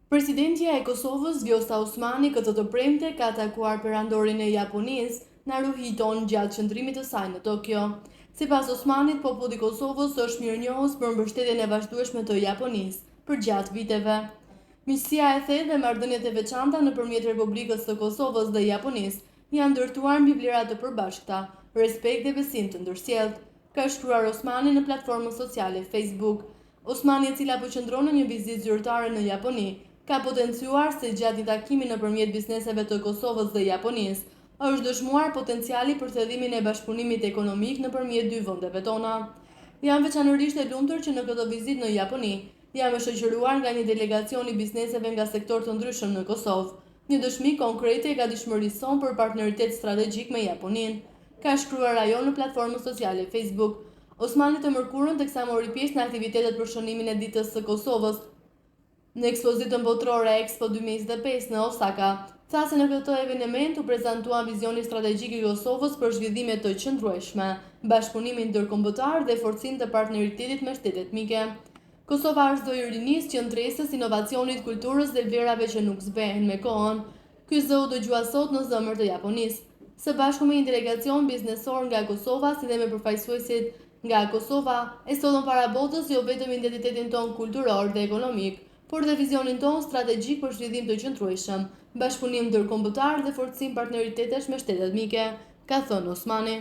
Presidentja e Kosovës, Vjosa Osmani, këtë të premte ka takuar perandorin e Japonisë, Naruhiton, gjatë qëndrimit të saj në Tokyo. Sipas Osmanit, populli i Kosovës është mirënjohës për mbështetjen e vazhdueshme të Japonisë për gjatë viteve. Miqësia e thellë dhe marrëdhëniet e veçanta nëpërmjet Republikës së Kosovës dhe Japonisë janë ndërtuar mbi vlera të përbashkëta, respekt dhe besim të ndërsjellët, ka shkruar Osmani në platformën sociale Facebook. Osmani, e cila po qëndron në një vizitë zyrtare në Japoni, ka potencuar se gjatë një takimi nëpërmjet bizneseve të Kosovës dhe Japonisë, është dëshmuar potenciali për thellimin e bashkëpunimit ekonomik nëpërmjet dy vendeve tona. Jam veçanërisht e lumtur që në këtë vizitë në Japoni jam e shoqëruar nga një delegacion i bizneseve nga sektor të ndryshëm në Kosovë, një dëshmi konkrete e gatishmërisë sonë për partneritet strategjik me Japoninë, ka shkruar ajo në platformën sociale Facebook. Osmani të mërkurën teksa mori pjesë në aktivitetet për shënimin e ditës së Kosovës në ekspozitën botërore Expo 2025 në Osaka, tha se në këtë eveniment u prezantua vizioni strategjik i Kosovës për zhvillime të qëndrueshme, bashkëpunimin ndërkombëtar dhe forcim të partneritetit me shtetet mike. Kosova është do i rinisë qendresës inovacionit, kulturës dhe vlerave që nuk zbehen me kohën. Ky zë u dëgjua sot në zemër të Japonisë, së bashku me një delegacion biznesor nga Kosova, si dhe me përfaqësuesit nga Kosova, e sollën para botës jo vetëm identitetin ton kulturor dhe ekonomik, por dhe vizionin ton strategjik për zhvillim të qëndrueshëm, bashkëpunim ndërkombëtar dhe forcim partneritetesh me shtetet mike, ka thënë Osmani.